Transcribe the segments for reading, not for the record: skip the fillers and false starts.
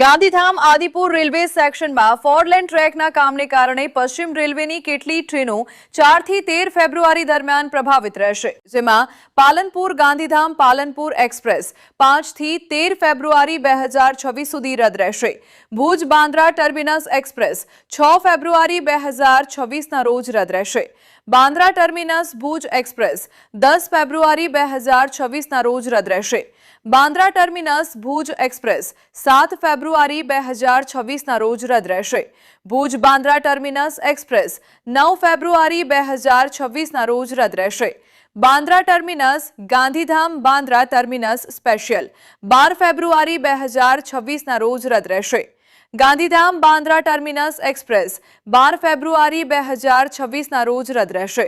Gandhidham Adipur railway સેક્શનમાં 4 lane ટ્રેકના કામને કારણે પશ્ચિમ રેલવેની કેટલીક ટ્રેનો 4 થી 13 ફેબ્રુઆરી દરમિયાન પ્રભાવિત રહેશે, જેમાં પાલનપુર ગાંધીધામ પાલનપુર એક્સપ્રેસ 5 થી 13 ફેબ્રુઆરી 2026 સુધી રદ રહેશે. ભુજ બાંદ્રા ટર્મિનસ એક્સપ્રેસ 6 ફેબ્રુઆરી 2026ના રોજ રદ રહેશે. બાંદ્રા ટર્મિનસ ભુજ એક્સપ્રેસ 10 ફેબ્રુઆરી 2026ના રોજ રદ રહેશે. બાંદ્રા ટર્મિનસ ભુજ એક્સપ્રેસ 7 ફેબ્રુઆરી 2026ના રોજ રદ રહેશે. ભુજ બાંદ્રા ટર્મિનસ એક્સપ્રેસ 9 ફેબ્રુઆરી 2026ના રોજ રદ રહેશે. Bandra terminus Gandhidham Bandra terminus special 12 ફેબ્રુઆરી 2026ના રોજ રદ રહેશે. ગાંધીધામ બાંદ્રા ટર્મિનસ એક્સપ્રેસ 12 ફેબ્રુઆરી 2026ના રોજ રદ રહેશે.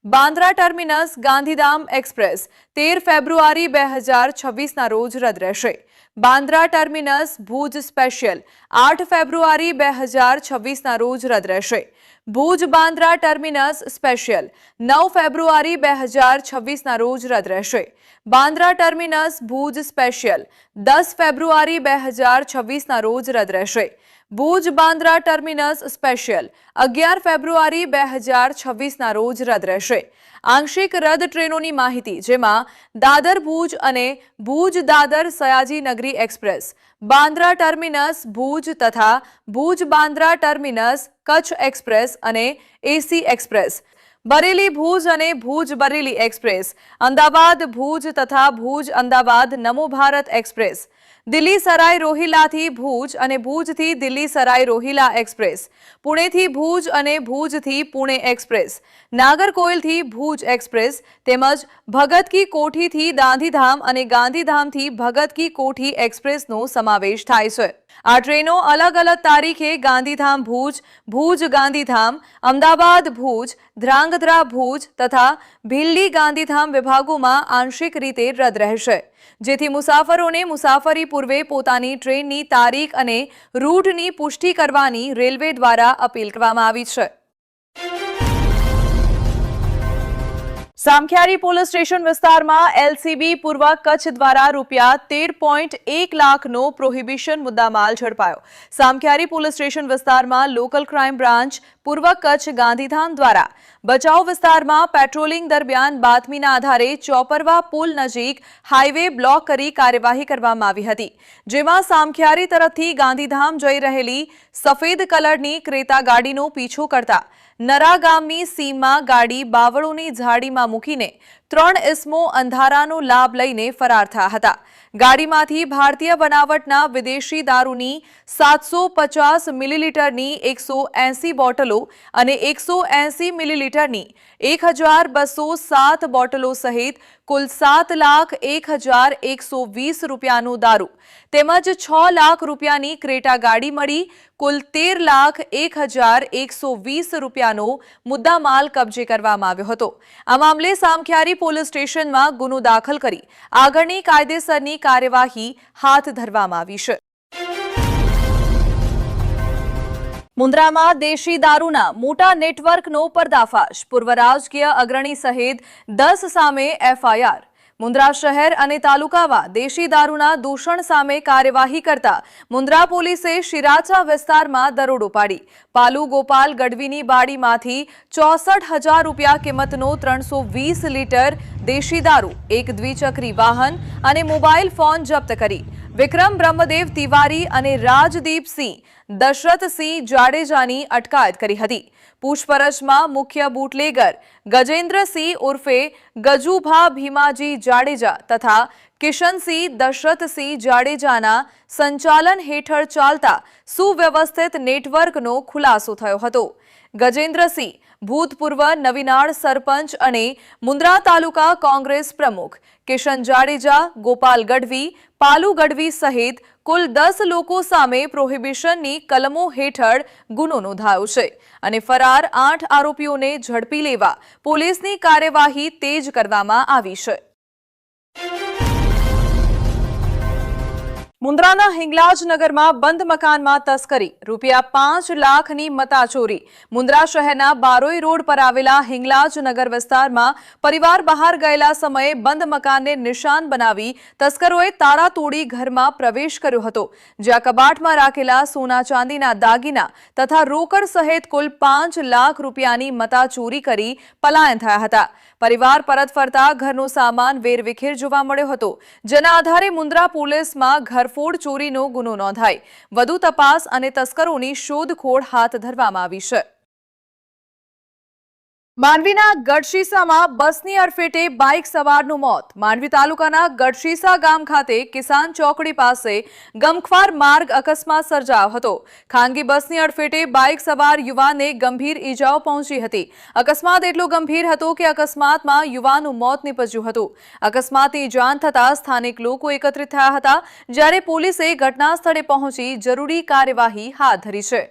બાંદ્રા ટર્મિનસ ગાંધીધામ એક્સપ્રેસ 13 ફેબ્રુઆરી 2026ના રોજ રદ રહેશે. બાંદ્રા ટર્મિનસ ભુજ સ્પેશિયલ 8 ફેબ્રુઆરી 2026ના રોજ રદ રહેશે. ભુજ બાંદ્રા ટર્મિનસ સ્પેશિયલ 9 ફેબ્રુઆરી 2026ના રોજ રદ રહેશે. બાંદ્રા ટર્મિનસ ભુજ સ્પેશિયલ 10 ફેબ્રુઆરી 2026ના રોજ રદ રહેશે. ભુજ બાંદ્રા ટર્મિનસ સ્પેશિયલ 11 ફેબ્રુઆરી 2026ના રોજ રદ રહેશે. આંશિક રદ ટ્રેનોની માહિતી, જેમાં દાદર ભુજ અને ભુજ દાદર સયાજી નગરી એક્સપ્રેસ, બાંદ્રા ટર્મિનસ ભુજ તથા ભુજ બાંદ્રા ટર્મિનસ કચ્છ એક્સપ્રેસ અને એસી એક્સપ્રેસ, બરેલી ભુજ અને ભુજ બરેલી એક્સપ્રેસ, અમદાવાદ ભુજ તથા ભુજ અમદાવાદ નમો ભારત એક્સપ્રેસ, દિલ્હી સરાય રોહિલાથી ભુજ અને ભુજથી દિલ્હી સરાય રોહિલા એક્સપ્રેસ, પુણેથી ભુજ અને ભુજથી પુણે એક્સપ્રેસ, નાગરકોઇલથી ભુજ એક્સપ્રેસ તેમજ ભગત કી કોઠીથી ગાંધીધામ અને ગાંધીધામથી ભગત કી કોઠી એક્સપ્રેસનો સમાવેશ થાય છે. આ ટ્રેનો અલગ અલગ તારીખે ગાંધીધામ ભુજ, ભુજ ગાંધીધામ, અમદાવાદ ભુજ, ધ્રાંગધ્રા ભુજ તથા ભીલડી ગાંધીધામ વિભાગોમાં આંશિક રીતે રદ રહેશે, જેથી મુસાફરોને મુસાફરી પૂર્વે પોતાની ટ્રેનની તારીખ અને રૂટની પુષ્ટિ કરવાની રેલવે દ્વારા અપીલ કરવામાં આવી છે. સામખિયારી પોલીસ સ્ટેશન વિસ્તારમાં એલસીબી પૂર્વ કચ્છ દ્વારા રૂપિયા 13.1 લાખનો પ્રોહિબિશન મુદ્દામાલ ઝડપાયો. સામખિયારી પોલીસ સ્ટેશન વિસ્તારમાં લોકલ ક્રાઇમ બ્રાન્ચ પૂર્વ કચ્છ ગાંધીધામ દ્વારા બચાવ વિસ્તારમાં પેટ્રોલિંગ દરમિયાન બાતમીના આધારે ચોપરવા પુલ નજીક હાઈવે બ્લોક કરી કાર્યવાહી કરવામાં આવી હતી, જેમાં સામખિયારી તરફથી ગાંધીધામ જઈ રહેલી સફેદ કલરની ક્રેટા ગાડીનો પીછો કરતા નરા ગામની સીમમાં ગાડી બાવળોની ઝાડીમાં મૂકીને 3 ઇસમો અંધારાનો લાભ લઈને ફરાર થયા હતા. ગાડીમાંથી ભારતીય બનાવટના વિદેશી દારૂની 750 મિલીલીટરની 180 બોટલો અને 180 મિલીલીટરની 1207 બોટલો સહિત કુલ 7,01,120 રૂપિયાનું દારૂ તેમજ 6 લાખ રૂપિયાની ક્રેટા ગાડી મળી કુલ 13,01,120 રૂપિયાનો મુદ્દામાલ કબજે કરવામાં આવ્યો હતો. આ મામલે સામખિયારી પોલીસ સ્ટેશનમાં ગુનો દાખલ કરી આગળની કાયદેસરની કાર્યવાહી હાથ ધરવામાં આવી છે. મુન્દ્રામાં દેશી દારૂના મોટા નેટવર્કનો પર્દાફાશ, પૂર્વ રાજકીય અગ્રણી સહિત 10 સામે એફઆઈઆર. મુન્દ્રા શહેર અને તાલુકામાં દેશી દારૂના દૂષણ સામે કાર્યવાહી કરતા મુન્દ્રા પોલીસે શિરાચા વિસ્તારમાં દરોડો પાડી પાલુ ગોપાલ ગઢવીની બાડીમાંથી 64,000 રૂપિયા કિંમતનો 320 લીટર દેશી દારૂ, એક દ્વિચક્રી વાહન અને મોબાઈલ ફોન જપ્ત કરી વિક્રમ બ્રહ્મદેવ તિવારી અને રાજદીપસિંહ દશરથસિંહ જાડેજાની અટકાયત કરી હતી. પૂછપરછમાં મુખ્ય બુટલેગર ગજેન્દ્રસિંહ ઉર્ફે ગજુભા ભીમાજી જાડેજા તથા કિશનસિંહ દશરથસિંહ જાડેજાના સંચાલન હેઠળ ચાલતા સુવ્યવસ્થિત નેટવર્કનો ખુલાસો થયો હતો. ગજેન્દ્રસિંહ ભૂતપૂર્વ નવીનાળ સરપંચ અને મુન્દ્રા તાલુકા કોંગ્રેસ પ્રમુખ, કિશન જાડેજા, ગોપાલ ગઢવી, પાલુ ગઢવી સહિત કુલ 10 લોકો સામે પ્રોહિબિશનની કલમો હેઠળ ગુનો નોંધાયો છે અને ફરાર 8 આરોપીઓને ઝડપી લેવા પોલીસની કાર્યવાહી તેજ કરવામાં આવી છે. મુન્દ્રાના હિંગલાજનગરમાં બંધ મકાનમાં તસ્કરી, ₹5 લાખની મતાચોરી. મુન્દ્રા શહેરના બારોઈ રોડ પર આવેલા હિંગલાજનગર વિસ્તારમાં પરિવાર બહાર ગયેલા સમયે બંધ મકાનને નિશાન બનાવી તસ્કરોએ તાળા તોડી ઘરમાં પ્રવેશ કર્યો હતો, જ્યાં કબાટમાં રાખેલા સોના ચાંદીના દાગીના તથા રોકડ સહિત કુલ ₹5 લાખની મતાચોરી કરી પલાયન થયા હતા. પરિવાર પરત ફરતા ઘરનો સામાન વેરવિખેર જોવા મળ્યો હતો, જેના આધારે મુન્દ્રા પોલીસમાં ઘરફોડ ચોરીનો ગુનો નોંધાઈ વધુ તપાસ અને તસ્કરોની શોધખોળ હાથ ધરવામાં આવી છે. માંડવીના ગઢશીસામાં બસની અડફેટે બાઇક સવારનું મોત. માંડવી તાલુકાના ગઢશીસા ગામ ખાતે કિસાન ચોકડી પાસે ગમખ્વાર માર્ગ અકસ્માત સર્જાયો હતો. ખાનગી બસની અડફેટે બાઇક સવાર યુવાનને ગંભીર ઈજાઓ પહોંચી હતી. અકસ્માત એટલો ગંભીર હતો કે અકસ્માતમાં યુવાનનું મોત નીપજ્યું હતું. અકસ્માતની જાણ થતાં સ્થાનિક લોકો એકત્રિત થયા હતા, જ્યારે પોલીસે ઘટના સ્થળે પહોંચી જરૂરી કાર્યવાહી હાથ ધરી છે.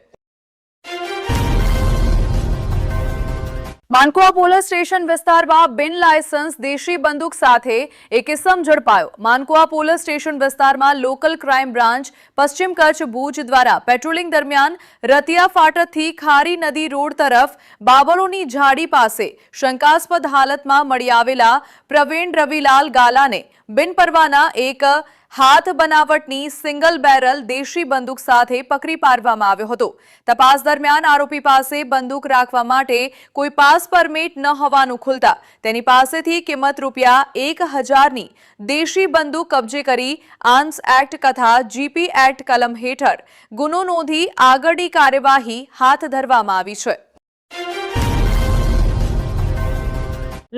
માનકુવા પોલીસ સ્ટેશન વિસ્તારમાં બિન લાયસન્સ દેશી બંદૂક સાથે એક ઇસમ ઝડપાયો. માનકુવા પોલીસ સ્ટેશન વિસ્તારમાં લોકલ ક્રાઇમ બ્રાન્ચ પશ્ચિમ કચ્છ ભુજ દ્વારા પેટ્રોલિંગ દરમિયાન રતિયા ફાટકથી ખારી નદી રોડ તરફ બાબરોની ઝાડી પાસે શંકાસ્પદ હાલતમાં મળી આવેલા પ્રવીણ રવિલાલ ગાલાને બિનપરવાના એક હાથ બનાવટની સિંગલ બેરલ દેશી બંદૂક સાથે પકડી પાડવામાં આવ્યો હતો. તપાસ દરમિયાન આરોપી પાસે બંદૂક રાખવા માટે કોઈ પાસ પરમિટ ન હોવાનું ખુલતા તેની પાસેથી કિંમત ₹1,000ની દેશી બંદૂક કબજે કરી આર્મ્સ એક્ટ તથા જીપી એક્ટ કલમ હેઠળ ગુનો નોંધી આગળની કાર્યવાહી હાથ ધરવામાં આવી છે.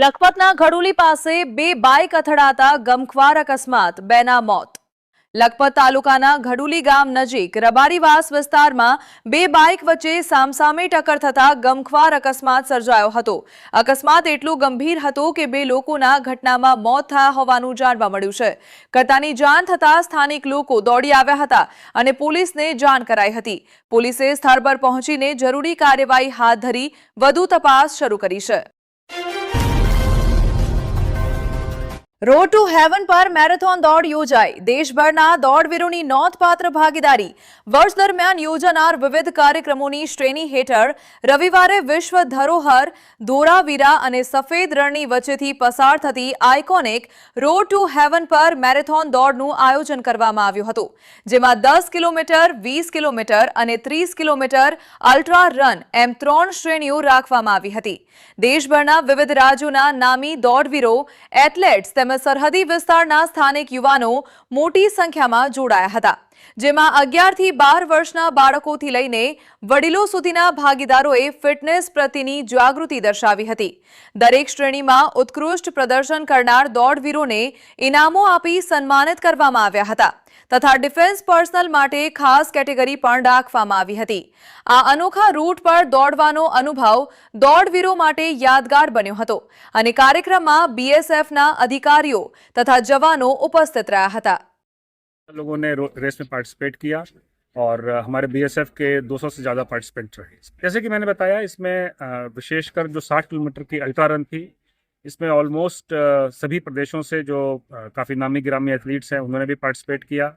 લખપતના ઘડુલી પાસે 2 બાઇક અથડાતા ગમખ્વાર અકસ્માત, 2ના મોત. લખપત તાલુકાના ઘડુલી ગામ નજીક રબારીવાસ વિસ્તારમાં 2 બાઇક વચ્ચે સામસામે ટક્કર થતા ગમખ્વાર અકસ્માત સર્જાયો હતો. અકસ્માત એટલો ગંભીર હતો કે 2 લોકોના ઘટનામાં મોત થયા હોવાનું જાણવા મળ્યું છે. ઘટનાની જાણ થતાં સ્થાનિક લોકો દોડી આવ્યા હતા અને પોલીસને જાણ કરાઈ હતી. પોલીસે સ્થળ પર પહોંચીને જરૂરી કાર્યવાહી હાથ ધરી વધુ તપાસ શરૂ કરી છે. રોડ ટુ હેવન પર મેરેથોન દોડ યોજાઈ. દેશભરના દોડવીરોની નોંધપાત્ર ભાગીદારી. વર્ષ દરમિયાન યોજાનાર વિવિધ કાર્યક્રમોની શ્રેણી હેઠળ રવિવારે વિશ્વ ધરોહર, ધોળાવીરા અને સફેદ રણની વચ્ચેથી પસાર થતી આઇકોનિક રોડ ટુ હેવન પર મેરેથોન દોડનું આયોજન કરવામાં આવ્યું હતું, જેમાં 10 કિલોમીટર, 20 કિલોમીટર અને 30 કિલોમીટર અલ્ટ્રા રન એમ 3 શ્રેણીઓ રાખવામાં આવી હતી. દેશભરના વિવિધ રાજ્યોના નામી દોડવીરો, એથ્લેટ્સ તેમજ સરહદી વિસ્તારના સ્થાનિક યુવાનો મોટી સંખ્યામાં જોડાયા હતા, જેમાં 11 થી 12 વર્ષના બાળકોથી લઈને વડીલો સુધીના ભાગીદારોએ ફિટનેસ પ્રત્યેની જાગૃતિ દર્શાવી હતી. દરેક શ્રેણીમાં ઉત્કૃષ્ટ પ્રદર્શન કરનાર દોડવીરોને ઇનામો આપી સન્માનિત કરવામાં આવ્યા હતા તથા ડિફેન્સ પર્સનલ માટે ખાસ કેટેગરી પણ રાખવામાં આવી હતી. આ અનોખા રૂટ પર દોડવાનો અનુભવ દોડવીરો માટે યાદગાર બન્યો હતો અને કાર્યક્રમમાં બીએસએફના અધિકારીઓ તથા જવાનો ઉપસ્થિત રહ્યા હતા. लोगों ने रेस में पार्टिसिपेट किया और हमारे बीएसएफ के 200 से ज़्यादा पार्टिसिपेंट रहे. जैसे कि मैंने बताया, इसमें विशेषकर जो 60 किलोमीटर की अल्ट्रा रन थी, इसमें ऑलमोस्ट सभी प्रदेशों से जो काफ़ी नामी गिरामी एथलीट्स हैं उन्होंने भी पार्टिसिपेट किया.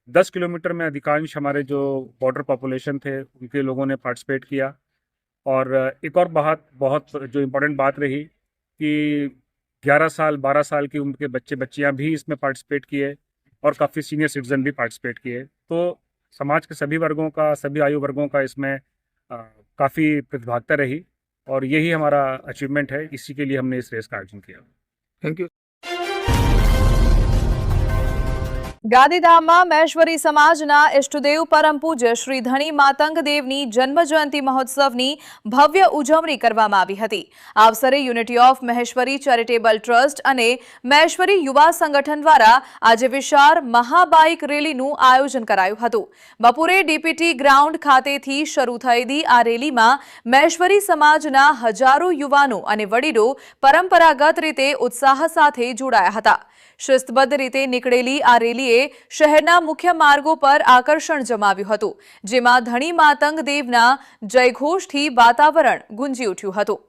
10 किलोमीटर में अधिकांश हमारे जो बॉर्डर पॉपुलेशन थे उनके लोगों ने पार्टिसिपेट किया. और एक और बहुत जो इम्पोर्टेंट बात रही कि 11 साल 12 साल की उम्र के बच्चे बच्चियाँ भी इसमें पार्टिसिपेट किए और काफ़ी सीनियर सिटीजन भी पार्टिसिपेट किए. तो समाज के सभी वर्गों का, सभी आयु वर्गों का इसमें काफ़ी प्रतिभागिता रही और यही हमारा अचीवमेंट है. इसी के लिए हमने इस रेस का आयोजन किया. Thank you. ગાંધીધામમાં મહેશ્વરી સમાજના ઇષ્ટદેવ પરમ પૂજ્ય શ્રી ધણી માતંગ દેવની જન્મજયંતિ મહોત્સવની ભવ્ય ઉજવણી કરવામાં આવી હતી. આ અવસરે unity of Maheshwari charitable trust અને મહેશ્વરી યુવા સંગઠન દ્વારા આજે વિશાળ મહાબાઇક રેલીનું આયોજન કરાયું હતું. બપોરે ડીપીટી ગ્રાઉન્ડ ખાતેથી શરૂ થયેલી આ રેલીમાં મહેશ્વરી સમાજના હજારો યુવાનો અને વડીલો પરંપરાગત રીતે ઉત્સાહ સાથે જોડાયા હતા. શિસ્તબદ્ધ રીતે નીકળેલી આ રેલીએ શહેરના મુખ્ય માર્ગો પર આકર્ષણ જમાવ્યું હતું, જેમાં ધણી માતંગ દેવના જયઘોષથી વાતાવરણ ગુંજી ઉઠ્યું હતું.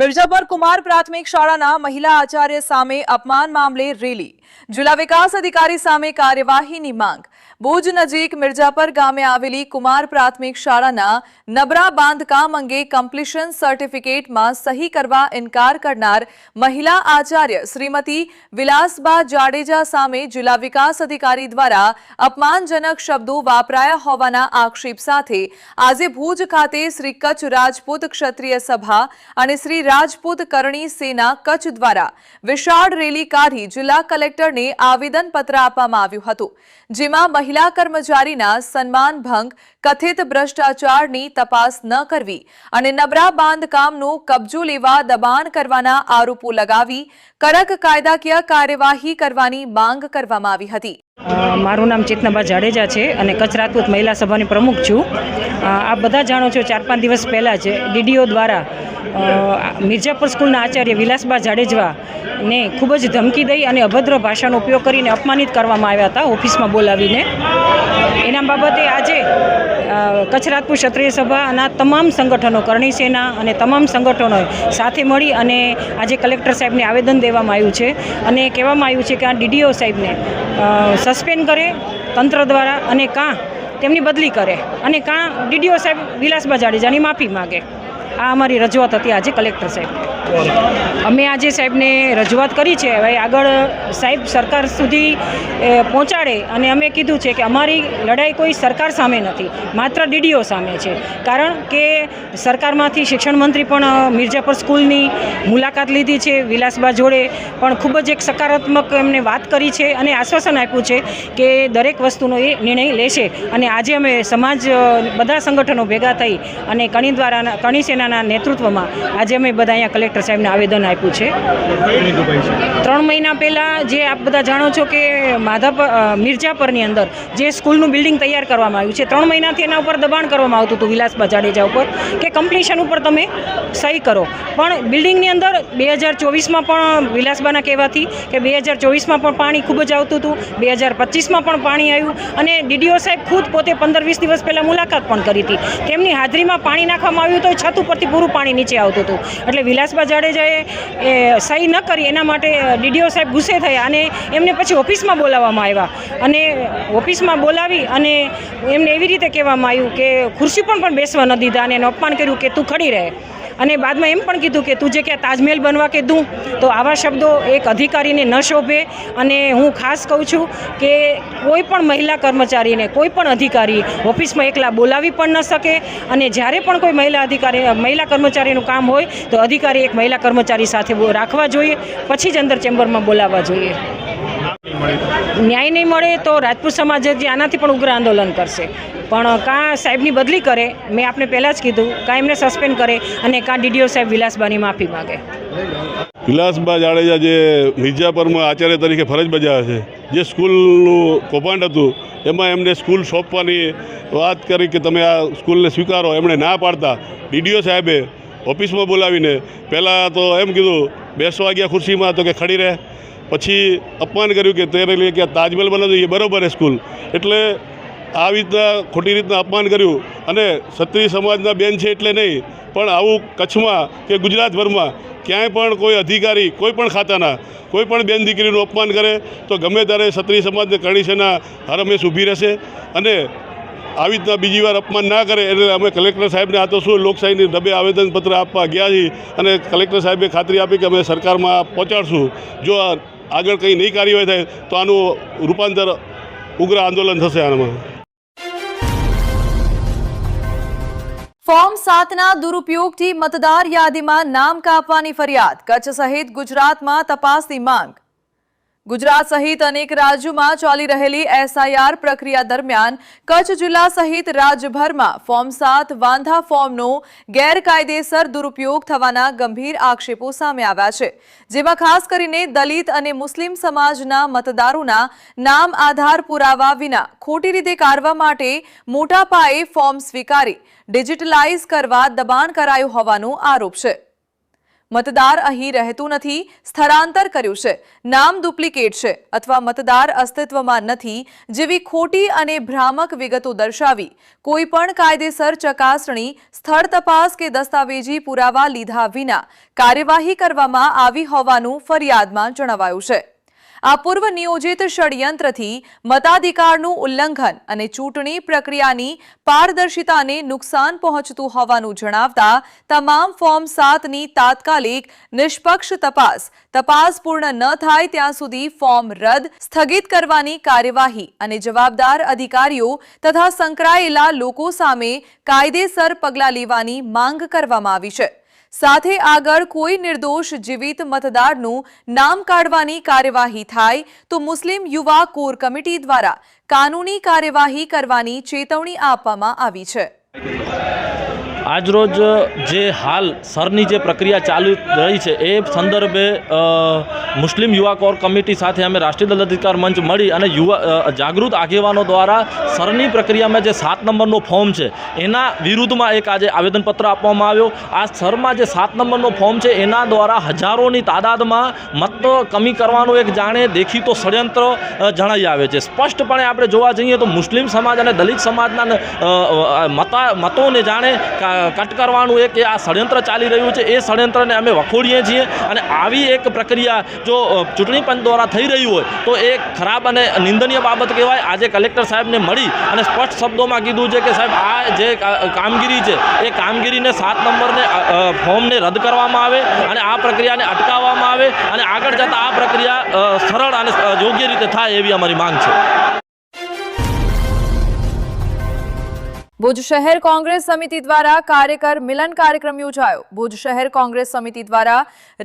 મિર્જાપર કુમાર પ્રાથમિક શાળાના મહિલા આચાર્ય સામે અપમાન મામલે રેલી, જિલ્લા વિકાસ અધિકારી સામે કાર્યવાહીની માંગ. ભુજ નજીક મિર્જાપર ગામે આવેલી કુમાર પ્રાથમિક શાળાના નબળા બાંધકામ અંગે કમ્પ્લીશન સર્ટિફિકેટમાં સહી કરવા ઇનકાર કરનાર મહિલા આચાર્ય શ્રીમતી વિલાસબા જાડેજા સામે જિલ્લા વિકાસ અધિકારી દ્વારા અપમાનજનક શબ્દો વાપરાયા હોવાના આક્ષેપ સાથે આજે ભુજ ખાતે શ્રી કચ્છ રાજપૂત ક્ષત્રિય સભા અને શ્રી રાજપૂત કરણી સેના કચ્છ દ્વારા વિશાળ રેલી કાઢી જિલ્લા કલેક્ટરને આવેદનપત્ર આપવામાં આવ્યું હતું, જેમાં મહિલા કર્મચારીના સન્માન ભંગ, કથિત ભ્રષ્ટાચારની તપાસ ન કરવી અને નબળા બાંધકામનો કબજો લેવા દબાણ કરવાના આરોપો લગાવી કડક કાયદાકીય કાર્યવાહી કરવાની માંગ કરવામાં આવી હતી. મારું નામ ચેતનાબા જાડેજા છે અને કચ્છ રાજપૂત મહિલા સભાની પ્રમુખ છું. આપ બધા જાણો છો 4-5 દિવસ પહેલાં જ ડીડીઓ દ્વારા મિર્જાપર સ્કૂલના આચાર્ય વિલાસબા જાડેજાને ખૂબ જ ધમકી દઈ અને અભદ્ર ભાષાનો ઉપયોગ કરીને અપમાનિત કરવામાં આવ્યા હતા ઓફિસમાં બોલાવીને. એના બાબતે આજે કચ્છ રાજપૂત ક્ષત્રિય સભાના તમામ સંગઠનો, કરણી સેના અને તમામ સંગઠનોએ સાથે મળી અને આજે કલેક્ટર સાહેબને આવેદન દેવામાં આવ્યું છે અને કહેવામાં આવ્યું છે કે આ ડીડીઓ સાહેબને સસ્પેન્ડ કરે તંત્ર દ્વારા અને કાં તેમની બદલી કરે અને કાં ડીડીઓ સાહેબ વિલાસબા જાડેજાની માફી માગે. આ અમારી રજૂઆત હતી આજે કલેક્ટર સાહેબ. અમે આજે સાહેબને રજૂઆત કરી છે. હવે આગળ સાહેબ સરકાર સુધી પહોંચાડે અને અમે કીધું છે કે અમારી લડાઈ કોઈ સરકાર સામે નથી, માત્ર ડીડીઓ સામે છે. કારણ કે સરકારમાંથી શિક્ષણ મંત્રી પણ મિર્જાપર સ્કૂલની મુલાકાત લીધી છે, વિલાસબા જોડે પણ ખૂબ જ એક સકારાત્મક એમને વાત કરી છે અને આશ્વાસન આપ્યું છે કે દરેક વસ્તુનો એ નિર્ણય લેશે. અને આજે અમે સમાજ બધા સંગઠનો ભેગા થઈ અને કરણી સેનાના નેતૃત્વમાં આજે અમે બધા અહીંયા કલેક્ટર સાહેબને આવેદન આપ્યું છે. 3 મહિના પહેલાં જે આપ બધા જાણો છો કે મિર્જાપરની અંદર જે સ્કૂલનું બિલ્ડિંગ તૈયાર કરવામાં આવ્યું છે, 3 મહિનાથી એના ઉપર દબાણ કરવામાં આવતું હતું વિલાસબા જાડેજા ઉપર કે કમ્પ્લીશન ઉપર તમે સહી કરો. પણ બિલ્ડિંગની અંદર 2024માં પણ વિલાસબાના કહેવાથી કે 2024માં પણ પાણી ખૂબ જ આવતું હતું, 2025માં પણ પાણી આવ્યું અને ડીડીઓ સાહેબ ખુદ પોતે 15-20 દિવસ પહેલાં મુલાકાત પણ કરી હતી. તેમની હાજરીમાં પાણી નાખવામાં આવ્યું તો છત ઉપરથી પૂરું પાણી નીચે આવતું હતું. એટલે વિલાસબા જાડેજાએ સહી ન કરી એના માટે ડીડીઓ સાહેબ ગુસ્સે થયા અને એમને પછી ઓફિસમાં બોલાવવામાં આવ્યા અને ઓફિસમાં બોલાવી અને એમને એવી રીતે કહેવામાં આવ્યું કે ખુરશી પણ બેસવા ન દીધા અને એને અપમાન કર્યું કે તું ખડી રહે અને બાદમાં એમ પણ કીધું કે તું જે ક્યાં તાજમહેલ બનવા કે દઉં. તો આવા શબ્દો એક અધિકારીને ન શોભે અને હું ખાસ કહું છું કે કોઈ પણ મહિલા કર્મચારીને કોઈ પણ અધિકારી ઓફિસમાં એકલા બોલાવી પણ ન શકે અને જ્યારે પણ કોઈ મહિલા કર્મચારીનું કામ હોય તો અધિકારી એક મહિલા કર્મચારી સાથે રાખવા જોઈએ, પછી જ અંદર ચેમ્બરમાં બોલાવવા જોઈએ. ન્યાય નહીં મળે તો રાજપૂત સમાજ જે આનાથી પણ ઉગ્ર આંદોલન કરશે. પણ કાં સાહેબની બદલી કરે, મેં આપને પહેલાં જ કીધું, કાં એમને સસ્પેન્ડ કરે અને કાં ડીડીઓ સાહેબ વિલાસબાની માફી માગે. વિલાસબા જાડેજા જે મિર્જાપરમાં આચાર્ય તરીકે ફરજ બજાવે છે, જે સ્કૂલનું કૌભાંડ હતું એમાં એમને સ્કૂલ સોંપવાની વાત કરી કે તમે આ સ્કૂલને સ્વીકારો, એમણે ના પાડતા ડીડીઓ સાહેબે ઓફિસમાં બોલાવીને પહેલાં તો એમ કીધું બેસવા ગયા ખુરશીમાં તો કે ખડી રહે, પછી અપમાન કર્યું કે તેરે લીએ કે તાજમહેલ બનાવજો એ બરાબર છે સ્કૂલ. એટલે આવી રીતના ખોટી રીતના અપમાન કર્યું અને ક્ષત્રિય સમાજના બેન છે એટલે નહીં પણ આવું કચ્છમાં કે ગુજરાતભરમાં ક્યાંય પણ કોઈ અધિકારી કોઈ પણ ખાતાના કોઈ પણ બેન દીકરીનું અપમાન કરે તો ગમે ત્યારે ક્ષત્રિય સમાજને કરણી સેના હર હંમેશ ઊભી રહેશે અને આવી રીતના બીજી વાર અપમાન ના કરે. એટલે અમે કલેક્ટર સાહેબને આ તો શું લોકશાહીની ઢબે આવેદનપત્ર આપવા ગયા છીએ અને કલેક્ટર સાહેબે ખાતરી આપી કે અમે સરકારમાં પહોંચાડશું. જો આગળ કંઈ નહીં કાર્યવાહી થાય તો આનું રૂપાંતર ઉગ્ર આંદોલન થશે. આમાં ફોર્મ 7ના દુરુપયોગથી મતદાર યાદીમાં નામ કાપવાની ફરિયાદ, કચ્છ સહિત ગુજરાતમાં તપાસની માંગ. ગુજરાત સહિત અનેક રાજ્યોમાં ચાલી રહેલી એસઆઈઆર પ્રક્રિયા દરમિયાન કચ્છ જિલ્લા સહિત રાજ્યભરમાં ફોર્મ 7 વાંધા ફોર્મનો ગેરકાયદેસર દુરુપયોગ થવાના ગંભીર આક્ષેપો સામે આવ્યા છે, જેમાં ખાસ કરીને દલિત અને મુસ્લિમ સમાજના મતદારોના નામ આધાર પુરાવા વિના ખોટી રીતે કાઢવા માટે મોટા પાયે ફોર્મ સ્વીકારી ડિજિટલાઇઝ કરવા દબાણ કરાયું હોવાનો આરોપ છે. મતદાર અહીં રહેતું નથી, સ્થળાંતર કર્યું છે, નામ ડુપ્લિકેટ છે અથવા મતદાર અસ્તિત્વમાં નથી જેવી ખોટી અને ભ્રામક વિગતો દર્શાવી કોઈ પણ કાયદેસર ચકાસણી, સ્થળ તપાસ કે દસ્તાવેજી પુરાવા લીધા વિના કાર્યવાહી કરવામાં આવી હોવાનું ફરિયાદમાં જણાવાયું છે. આ પૂર્વ નિયોજિત ષડયંત્રથી મતાધિકારનું ઉલ્લંઘન અને ચૂંટણી પ્રક્રિયાની પારદર્શિતાને નુકસાન પહોંચતું હોવાનું જણાવતા તમામ ફોર્મ 7ની તાત્કાલિક નિષ્પક્ષ તપાસ પૂર્ણ ન થાય ત્યાં સુધી ફોર્મ રદ, સ્થગિત કરવાની કાર્યવાહી અને જવાબદાર અધિકારીઓ તથા સંકળાયેલા લોકો સામે કાયદેસર પગલાં લેવાની માંગ કરવામાં આવી છે. સાથે આગળ કોઈ નિર્દોષ જીવિત મતદારનું નામ કાઢવાની કાર્યવાહી થાય તો મુસ્લિમ યુવા કોર કમિટી દ્વારા કાનૂની કાર્યવાહી કરવાની ચેતવણી આપવામાં આવી છે. આજરોજ જે હાલ સરની જે પ્રક્રિયા ચાલુ રહી છે એ સંદર્ભે મુસ્લિમ યુવા કોર કમિટી સાથે અમે રાષ્ટ્રીય દલિત અધિકાર મંચ મળી અને જાગૃત આગેવાનો દ્વારા સરની પ્રક્રિયામાં જે 7 નંબરનો ફોર્મ છે એના વિરુદ્ધમાં એક આજે આવેદનપત્ર આપવામાં આવ્યો. આ સરમાં જે 7 નંબરનો ફોર્મ છે એના દ્વારા હજારોની તાદાદમાં મત કમી કરવાનું એક જાણે દેખીતો ષડયંત્ર જણાઈ આવે છે. સ્પષ્ટપણે આપણે જોવા જઈએ તો મુસ્લિમ સમાજ અને દલિત સમાજના મતોને જાણે કટ કરવાનું એક આ ષડયંત્ર ચાલી રહ્યું છે. એ ષડયંત્રને અમે વખોડીએ છીએ અને આવી એક પ્રક્રિયા જો ચૂંટણી પંચ દ્વારા થઈ રહી હોય તો એ ખરાબ અને નિંદનીય બાબત કહેવાય. આજે કલેક્ટર સાહેબને મળી અને સ્પષ્ટ શબ્દોમાં કીધું છે કે સાહેબ આ જે કામગીરી છે એ કામગીરીને 7 નંબરને ફોર્મને રદ કરવામાં આવે અને આ પ્રક્રિયાને અટકાવવામાં આવે અને આગળ જતાં આ પ્રક્રિયા સરળ અને યોગ્ય રીતે થાય એવી અમારી માંગ છે. ભુજ શહેર કોંગ્રેસ સમિતિ દ્વારા કાર્યકર મિલન કાર્યક્રમ યોજાયો. ભુજ શહેર કોંગ્રેસ સમિતિ દ્વારા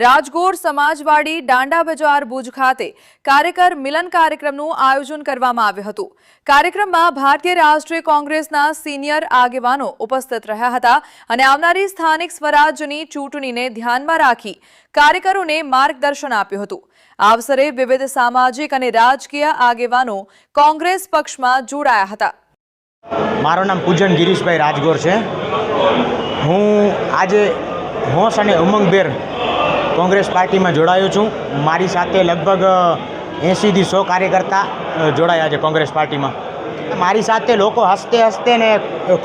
રાજગોર સમાજવાડી દાંડા બજાર ભુજ ખાતે કાર્યકર મિલન કાર્યક્રમનું આયોજન કરવામાં આવ્યું હતું. કાર્યક્રમમાં ભારતીય રાષ્ટ્રીય કોંગ્રેસના સિનિયર આગેવાનો ઉપસ્થિત રહ્યા હતા અને આવનારી સ્થાનિક સ્વરાજ્યની ચૂંટણીને ધ્યાનમાં રાખી કાર્યકરોને માર્ગદર્શન આપ્યું હતું. આ અવસરે વિવિધ સામાજિક અને રાજકીય આગેવાનો કોંગ્રેસ પક્ષમાં જોડાયા હતા. મારું નામ પૂજન ગિરીશભાઈ રાજગોર છે. હું આજે હોશ અને ઉમંગભેર કોંગ્રેસ પાર્ટીમાં જોડાયો છું. મારી સાથે લગભગ 80થી 100 કાર્યકર્તા જોડાયા છે કોંગ્રેસ પાર્ટીમાં. મારી સાથે લોકો હસતે હસતે ને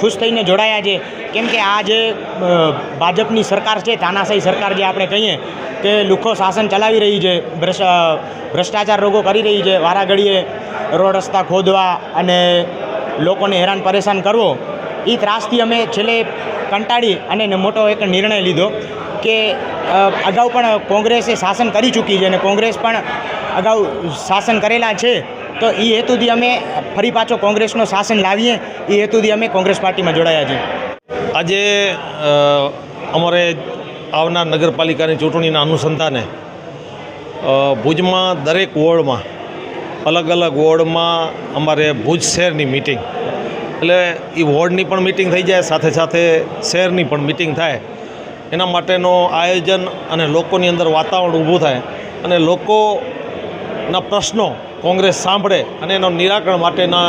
ખુશ થઈને જોડાયા છે, કેમ કે આ જે ભાજપની સરકાર છે, તાનાશાહી સરકાર જે આપણે કહીએ કે લુખ્ખો શાસન ચલાવી રહી છે, ભ્રષ્ટાચાર રોગો કરી રહી છે, વારાઘડીએ રોડ રસ્તા ખોદવા અને લોકોને હેરાન પરેશાન કરવો, એ ત્રાસથી અમે છેલ્લે કંટાળી અને મોટો એક નિર્ણય લીધો કે અગાઉ પણ કોંગ્રેસે શાસન કરી ચૂકી છે અને કોંગ્રેસ પણ અગાઉ શાસન કરેલા છે, તો એ હેતુથી અમે ફરી પાછો કોંગ્રેસનો શાસન લાવીએ એ હેતુથી અમે કોંગ્રેસ પાર્ટીમાં જોડાયા છીએ. આજે અમારે આવનાર નગરપાલિકાની ચૂંટણીના અનુસંધાને ભુજમાં દરેક વોર્ડમાં અલગ અલગ વોર્ડમાં અમારે ભુજ શહેરની મિટિંગ, એટલે એ વોર્ડની પણ મિટિંગ થઈ જાય, સાથે સાથે શહેરની પણ મિટિંગ થાય. એના માટેનો આયોજન અને લોકોની અંદર વાતાવરણ ઊભું થાય અને લોકોના પ્રશ્નો કોંગ્રેસ સાંભળે અને એનો નિરાકરણ માટેના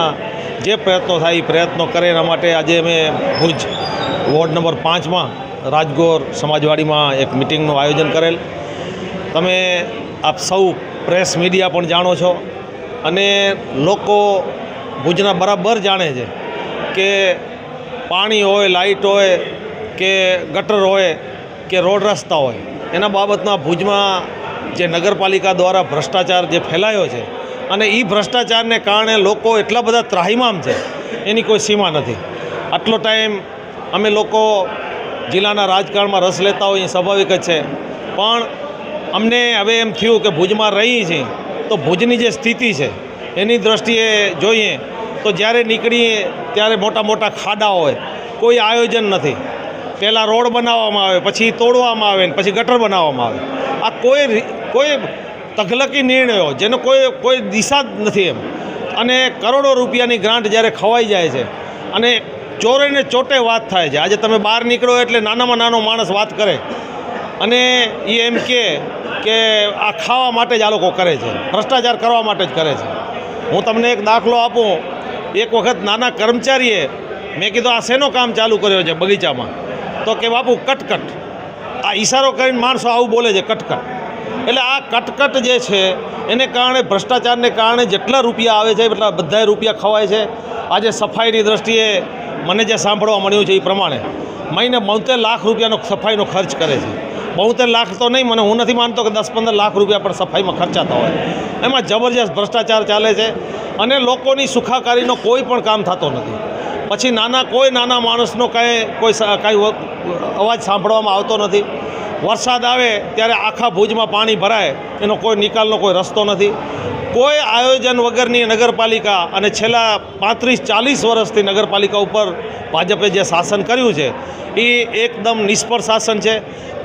જે પ્રયત્નો થાય એ પ્રયત્નો કરે. એના માટે આજે અમે ભુજ વોર્ડ નંબર 5માં રાજગોર સમાજવાડીમાં એક મિટિંગનું આયોજન કરેલ. તમે આપ સૌ પ્રેસ મીડિયા પણ જાણો છો અને લોકો ભુજના બરાબર જાણે છે કે પાણી હોય, લાઇટ હોય કે ગટર હોય કે રોડ રસ્તા હોય, એના બાબતમાં ભુજમાં જે નગરપાલિકા દ્વારા ભ્રષ્ટાચાર જે ફેલાયો છે અને એ ભ્રષ્ટાચારને કારણે લોકો એટલા બધા ત્રાહિમામ છે, એની કોઈ સીમા નથી. આટલો ટાઈમ અમે લોકો જિલ્લાના રાજકારણમાં રસ લેતા હોય એ સ્વાભાવિક જ છે, પણ અમને હવે એમ થયું કે ભુજમાં રહીએ છીએ તો ભુજની જે સ્થિતિ છે એની દૃષ્ટિએ જોઈએ તો જ્યારે નીકળીએ ત્યારે મોટા મોટા ખાડા હોય, કોઈ આયોજન નથી. પહેલાં રોડ બનાવવામાં આવે, પછી તોડવામાં આવે ને પછી ગટર બનાવવામાં આવે. આ કોઈ તકલકી નિર્ણયો જેનો કોઈ દિશા જ નથી એમ. અને કરોડો રૂપિયાની ગ્રાન્ટ જ્યારે ખવાઈ જાય છે અને ચોરે ને ચોટે વાત થાય છે. આજે તમે બહાર નીકળો એટલે નાનામાં નાનો માણસ વાત કરે અને એ એમ કે આ ખાવા માટે જ આ લોકો કરે છે, ભ્રષ્ટાચાર કરવા માટે જ કરે છે. હું તમને એક દાખલો આપું. એક વખત નાના કર્મચારીએ મેં કીધું આ શેનો કામ ચાલુ કર્યો છે બગીચામાં, તો કે બાપુ કટકટ. આ ઈશારો કરીને માણસો આવું બોલે છે કટકટ. એટલે આ કટકટ જે છે એને કારણે ભ્રષ્ટાચારને કારણે જેટલા રૂપિયા આવે છે એટલા બધાય રૂપિયા ખવાય છે. આજે સફાઈની દ્રષ્ટિએ મને જે સાંભળવા મળ્યું છે એ પ્રમાણે મહિને 72 લાખ રૂપિયાનો સફાઈનો ખર્ચ કરે છે. 72 લાખ તો નહીં, હું નથી માનતો કે 10-15 લાખ રૂપિયા પણ સફાઈમાં ખર્ચાતા હોય. એમાં જબરજસ્ત ભ્રષ્ટાચાર ચાલે છે અને લોકોની સુખાકારીનો કોઈ પણ કામ થતો નથી. પછી નાના માણસનો કાંઈ અવાજ સાંભળવામાં આવતો નથી. વરસાદ આવે ત્યારે આખા ભુજમાં પાણી ભરાય, એનો કોઈ નિકાલનો કોઈ રસ્તો નથી. કોઈ આયોજન વગરની નગરપાલિકા અને છેલ્લા 35-40 વર્ષથી નગરપાલિકા ઉપર ભાજપે જે શાસન કર્યું છે એ એકદમ નિષ્ફળ શાસન છે.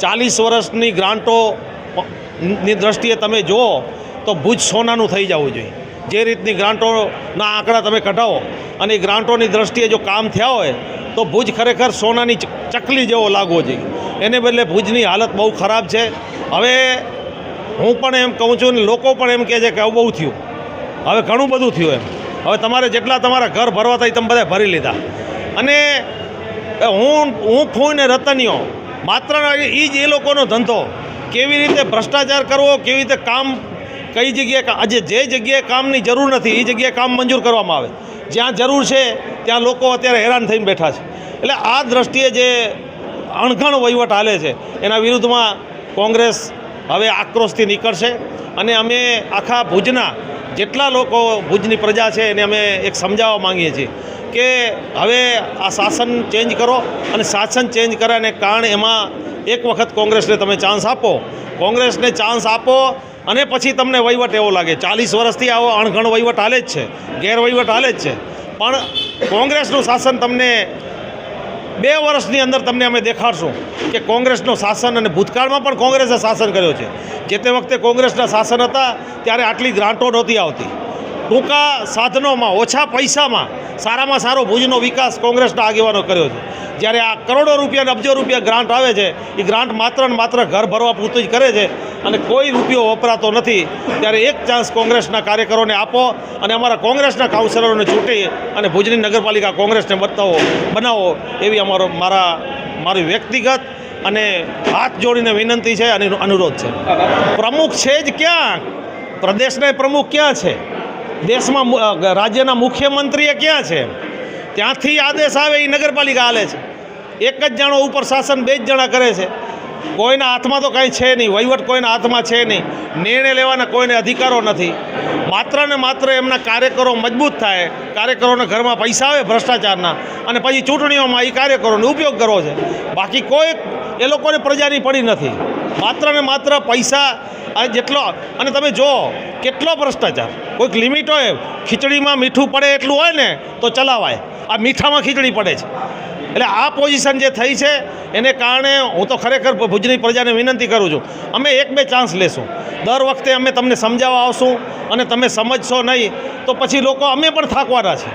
40 વર્ષની ગ્રાન્ટોની દ્રષ્ટિએ તમે જુઓ તો ભુજ સોનાનું થઈ જવું જોઈએ. જે રીતની ગ્રાન્ટોના આંકડા તમે કઢાવો અને એ ગ્રાન્ટોની દ્રષ્ટિએ જો કામ થયા હોય તો ભુજ ખરેખર સોનાની ચકલી જેવો લાગવો જોઈએ. એને બદલે ભુજની હાલત બહુ ખરાબ છે. હવે હું પણ એમ કહું છું ને લોકો પણ એમ કહે છે કે હવે બહુ થયું, હવે ઘણું બધું થયું એમ. હવે તમારે જેટલા તમારા ઘર ભરવા હતા એ તમે બધા ભરી લીધા. અને હું ફૂઈને રતનીઓ માત્ર એ જ એ લોકોનો ધંધો. કેવી રીતે ભ્રષ્ટાચાર કરવો, કેવી રીતે કામ કઈ જગ્યાએ આજે જે જગ્યાએ કામની જરૂર નથી એ જગ્યાએ કામ મંજૂર કરવામાં આવે. જ્યાં જરૂર છે ત્યાં લોકો અત્યારે હેરાન થઈને બેઠા છે. એટલે આ દ્રષ્ટિએ જે અણઘણ વહીવટ હાલે છે એના વિરુદ્ધમાં કોંગ્રેસ હવે આક્રોશથી નીકળશે. અને અમે આખા ભુજના જેટલા લોકો ભુજની પ્રજા છે એને અમે એક સમજાવવા માંગીએ છીએ કે હવે આ શાસન ચેન્જ કરો અને શાસન ચેન્જ કર્યાને કારણે એમાં એક વખત કોંગ્રેસને તમે ચાન્સ આપો. કોંગ્રેસને ચાન્સ આપો અને પછી તમને વહીવટ એવો લાગે. 40 વર્ષથી આવો અણઘણ વહીવટ હાલે જ છે, ગેરવહીવટ હાલે જ છે. પણ કોંગ્રેસનું શાસન તમને 2 વર્ષની અંદર તમને અમે દેખાડશું કે કોંગ્રેસનું શાસન, અને ભૂતકાળમાં પણ કોંગ્રેસે શાસન કર્યો છે. જે તે વખતે કોંગ્રેસના શાસન હતા ત્યારે આટલી ગ્રાન્ટો નહોતી આવતી. ટૂંકા સાધનોમાં, ઓછા પૈસામાં સારામાં સારો ભુજનો વિકાસ કોંગ્રેસના આગેવાનો કર્યો છે. જ્યારે આ કરોડો રૂપિયા, અબજો રૂપિયા ગ્રાન્ટ આવે છે એ ગ્રાન્ટ માત્ર ને માત્ર ઘર ભરવા પૂરતું જ કરે છે અને કોઈ રૂપિયો વપરાતો નથી. ત્યારે એક ચાન્સ કોંગ્રેસના કાર્યકરોને આપો અને અમારા કોંગ્રેસના કાઉન્સિલરોને ચૂંટી અને ભુજની નગરપાલિકા કોંગ્રેસને બનાવો એવી મારી વ્યક્તિગત અને હાથ જોડીને વિનંતી છે અને અનુરોધ છે. પ્રમુખ છે જ ક્યાં? પ્રદેશના પ્રમુખ ક્યાં છે? દેશમાં રાજ્યના મુખ્યમંત્રીએ ક્યાં છે? ત્યાંથી આદેશ આવે એ નગરપાલિકા હાલે છે. એક જ જણો ઉપર શાસન 2 જ જણા કરે છે. કોઈના હાથમાં તો કાંઈ છે નહીં, વહીવટ કોઈના હાથમાં છે નહીં, નિર્ણય લેવાના કોઈને અધિકારો નથી. માત્ર ને માત્ર એમના કાર્યકરો મજબૂત થાય, કાર્યકરોના ઘરમાં પૈસા આવે ભ્રષ્ટાચારના, અને પછી ચૂંટણીઓમાં એ કાર્યકરોનો ઉપયોગ કરવો છે. બાકી કોઈ એ લોકોને પ્રજાની પડી નથી. માત્ર ને માત્ર પૈસા જેટલો, અને તમે જુઓ કેટલો ભ્રષ્ટાચાર. કોઈક લિમિટ હોય, ખીચડીમાં મીઠું પડે એટલું હોય ને તો ચલાવાય, આ મીઠામાં ખીચડી પડે છે. એટલે આ પોઝિશન જે થઈ છે એને કારણે હું તો ખરેખર ભુજની પ્રજાને વિનંતી કરું છું, અમે 1-2 ચાન્સ લેશું. દર વખતે અમે તમને સમજાવવા આવશું અને તમે સમજશો નહીં તો પછી લોકો અમે પણ થાકવાના છે.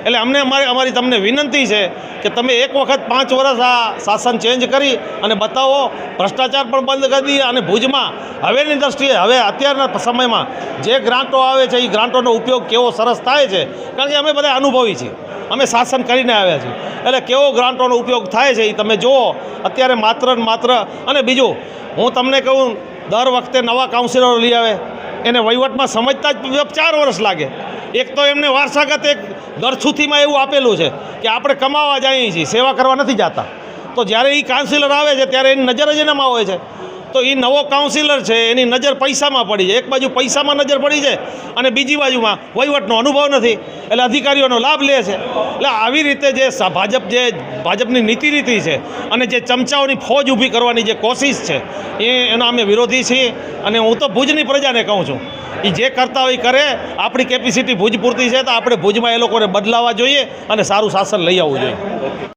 એટલે અમને અમારી તમને વિનંતી છે કે તમે એક વખત 5 વર્ષ આ શાસન ચેન્જ કરી અને બતાવો. ભ્રષ્ટાચાર પણ બંધ કરી દઈએ અને ભુજમાં હવેની દ્રષ્ટિએ, હવે અત્યારના સમયમાં જે ગ્રાન્ટો આવે છે એ ગ્રાન્ટોનો ઉપયોગ કેવો સરસ થાય છે, કારણ કે અમે બધા અનુભવી છીએ, અમે શાસન કરીને આવ્યા છીએ. એટલે કેવો ગ્રાન્ટોનો ઉપયોગ થાય છે એ તમે જુઓ. અત્યારે માત્ર ને માત્ર, અને બીજું હું તમને કહું, દર વખતે નવા કાઉન્સિલરો લઈ આવે, એને વહીવટમાં સમજતા જ 4 વર્ષ લાગે. એક તો એમને વારસાગત એક ગરછુથીમાં એવું આપેલું છે કે આપણે કમાવા જઈએ છીએ, સેવા કરવા નથી જતા. તો જ્યારે એ કાઉન્સિલર આવે છે ત્યારે એની નજર જ એનામાં હોય છે. તો એ નવો કાઉન્સિલર છે એની નજર પૈસામાં પડી છે. એક બાજુ પૈસામાં નજર પડી છે અને બીજી બાજુમાં વહીવટનો અનુભવ નથી, એટલે અધિકારીઓનો લાભ લે છે. એટલે આવી રીતે જે ભાજપની નીતિ છે અને જે ચમચાઓની ફોજ ઊભી કરવાની જે કોશિશ છે એના અમે વિરોધી છીએ. અને હું તો ભુજની પ્રજાને કહું છું, એ જે કરતા હોય કરે. આપણી કેપેસિટી ભુજ પૂરતી છે તો આપણે ભુજમાં એ લોકોને બદલાવા જોઈએ અને સારું શાસન લઈ આવવું જોઈએ.